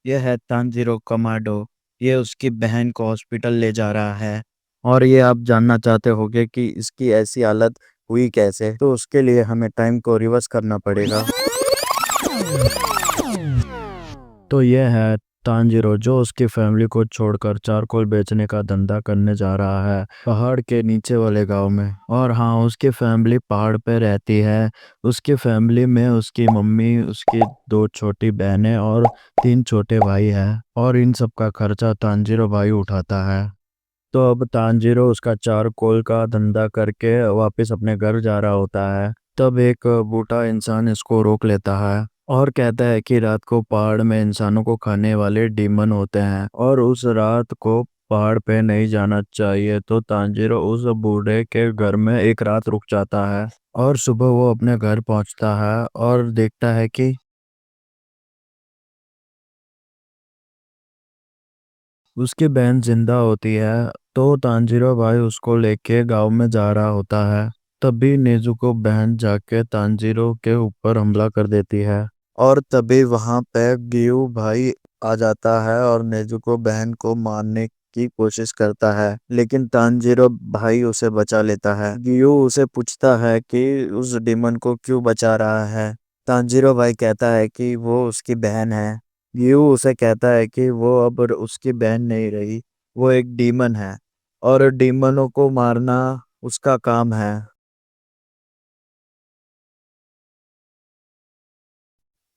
ये है तांजीरो कमाडो। ये उसकी बहन को हॉस्पिटल ले जा रहा है और ये आप जानना चाहते होगे कि इसकी ऐसी हालत हुई कैसे। तो उसके लिए हमें टाइम को रिवर्स करना पड़ेगा। तो ये है तांजीरो जो उसकी फैमिली को छोड़कर चारकोल बेचने का धंधा करने जा रहा है पहाड़ के नीचे वाले गांव में। और हाँ, उसकी फैमिली पहाड़ पे रहती है। उसकी फैमिली में उसकी मम्मी, उसकी दो छोटी बहनें और तीन छोटे भाई हैं और इन सब का खर्चा तांजीरो भाई उठाता है। तो अब तांजीरो उसका चारकोल का धंधा करके वापस अपने घर जा रहा होता है। तब एक बूढ़ा इंसान इसको रोक लेता है और कहता है कि रात को पहाड़ में इंसानों को खाने वाले डीमन होते हैं और उस रात को पहाड़ पे नहीं जाना चाहिए। तो तांजीरो उस बूढ़े के घर में एक रात रुक जाता है और सुबह वो अपने घर पहुंचता है और देखता है कि उसकी बहन जिंदा होती है। तो तांजीरो भाई उसको लेके गांव में जा रहा होता है। तभी नेजुको बहन जाके तांजीरो के ऊपर हमला कर देती है और तभी वहां पे गियू भाई आ जाता है और नेजुको बहन को मारने की कोशिश करता है, लेकिन तांजीरो भाई उसे बचा लेता है। गियू उसे पूछता है कि उस डीमन को क्यों बचा रहा है। तांजीरो भाई कहता है कि वो उसकी बहन है। यू उसे कहता है कि वो अब उसकी बहन नहीं रही, वो एक डीमन है और डीमनों को मारना उसका काम है।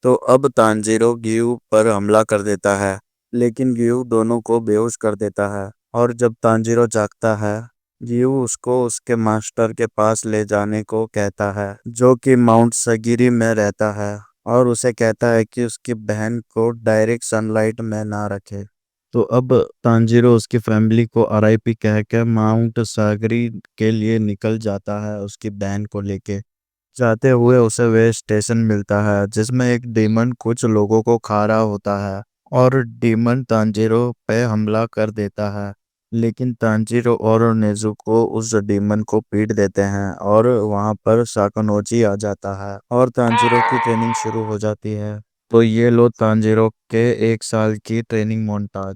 तो अब तांजीरो ग्यू पर हमला कर देता है, लेकिन ग्यू दोनों को बेहोश कर देता है। और जब तांजीरो जागता है, ग्यू उसको उसके मास्टर के पास ले जाने को कहता है, जो कि माउंट सगिरी में रहता है, और उसे कहता है कि उसकी बहन को डायरेक्ट सनलाइट में ना रखे। तो अब तांजीरो उसकी फैमिली को आरआईपी कह के माउंट सागरी के लिए निकल जाता है उसकी बहन को लेके। जाते हुए उसे वे स्टेशन मिलता है जिसमें एक डीमन कुछ लोगों को खा रहा होता है और डीमन तांजीरो पे हमला कर देता है। लेकिन तांजीरो और नेजुको उस डीमन को पीट देते हैं और वहां पर साकानोजी आ जाता है और तांजीरो की ट्रेनिंग शुरू हो जाती है। तो ये लो तांजीरो के 1 साल की ट्रेनिंग मोन्टाज।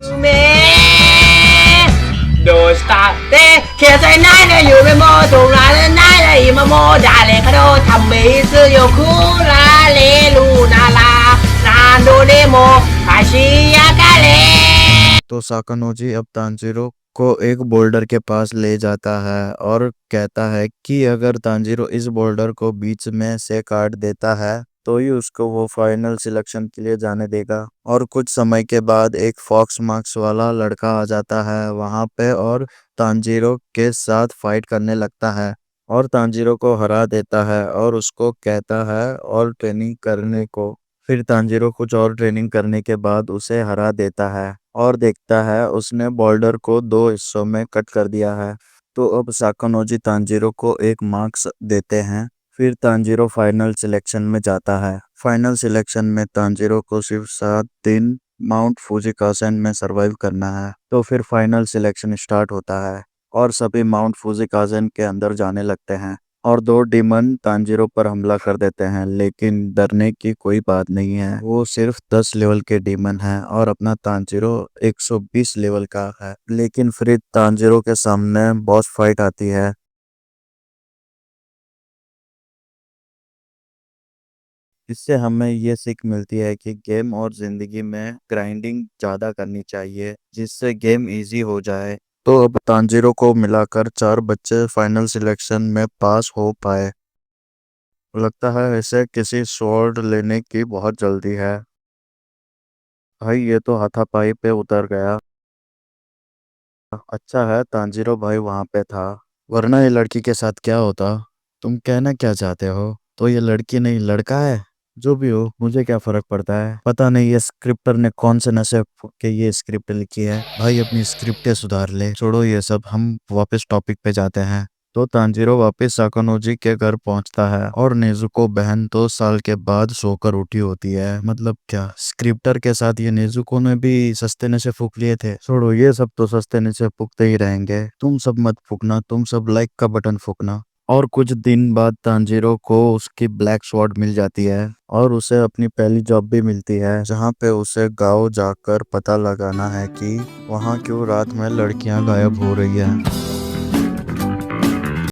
どうしたって消せないの夢もどられないの今も誰かのためすよくられるならナンドでも足上がれ तो साकानोजी अब तांजीरो को एक बोल्डर के पास ले जाता है और कहता है कि अगर तांजीरो इस बोल्डर को बीच में से काट देता है तो ही उसको वो फाइनल सिलेक्शन के लिए जाने देगा। और कुछ समय के बाद एक फॉक्स मार्क्स वाला लड़का आ जाता है वहां पे और तांजीरो के साथ फाइट करने लगता है और तांजीरो को हरा देता है और उसको कहता है और ट्रेनिंग करने को। फिर तांजीरो कुछ और ट्रेनिंग करने के बाद उसे हरा देता है और देखता है उसने बॉर्डर को दो हिस्सों में कट कर दिया है। तो अब साकानोजी तांजीरो को एक मार्क्स देते हैं। फिर तांजीरो फाइनल सिलेक्शन में जाता है। फाइनल सिलेक्शन में तांजीरो को सिर्फ 7 दिन माउंट फूजिकासन में सरवाइव करना है। तो फिर फाइनल सिलेक्शन स्टार्ट होता है और सभी माउंट फूजिकासन के अंदर जाने लगते हैं और दो डीमन तांजीरो पर हमला कर देते हैं, लेकिन डरने की कोई बात नहीं है। वो सिर्फ 10 लेवल के डीमन हैं और अपना तांजीरो 120 लेवल का है। लेकिन फिर तांजीरो के सामने बॉस फाइट आती है। इससे हमें ये सीख मिलती है कि गेम और जिंदगी में ग्राइंडिंग ज्यादा करनी चाहिए जिससे गेम इजी हो जाए। तो अब तांजीरो को मिलाकर 4 बच्चे फाइनल सिलेक्शन में पास हो पाए। लगता है इसे किसी स्वॉर्ड लेने की बहुत जल्दी है। भाई ये तो हाथापाई पे उतर गया। अच्छा है तांजीरो भाई वहां पे था, वरना ये लड़की के साथ क्या होता। तुम कहना क्या चाहते हो? तो ये लड़की नहीं लड़का है। जो भी हो मुझे क्या फर्क पड़ता है। पता नहीं ये स्क्रिप्टर ने कौन से नशे फूंक के ये स्क्रिप्ट लिखी है। भाई अपनी स्क्रिप्टें सुधार ले, छोड़ो ये सब, हम वापस टॉपिक पे जाते हैं। तो तांजीरो वापस साकानोजी के घर पहुंचता है और नेजुको बहन 2 साल के बाद सोकर उठी होती है। मतलब क्या स्क्रिप्टर के साथ ये नेजुको ने भी सस्ते नशे फूक लिए थे। छोड़ो ये सब, तो सस्ते नशे फूकते ही रहेंगे। तुम सब मत फूकना, तुम सब लाइक का बटन फूकना। और कुछ दिन बाद तांजीरो को उसकी ब्लैक स्वॉर्ड मिल जाती है और उसे अपनी पहली जॉब भी मिलती है, जहाँ पे उसे गांव जाकर पता लगाना है कि वहाँ क्यों रात में लड़कियां गायब हो रही है।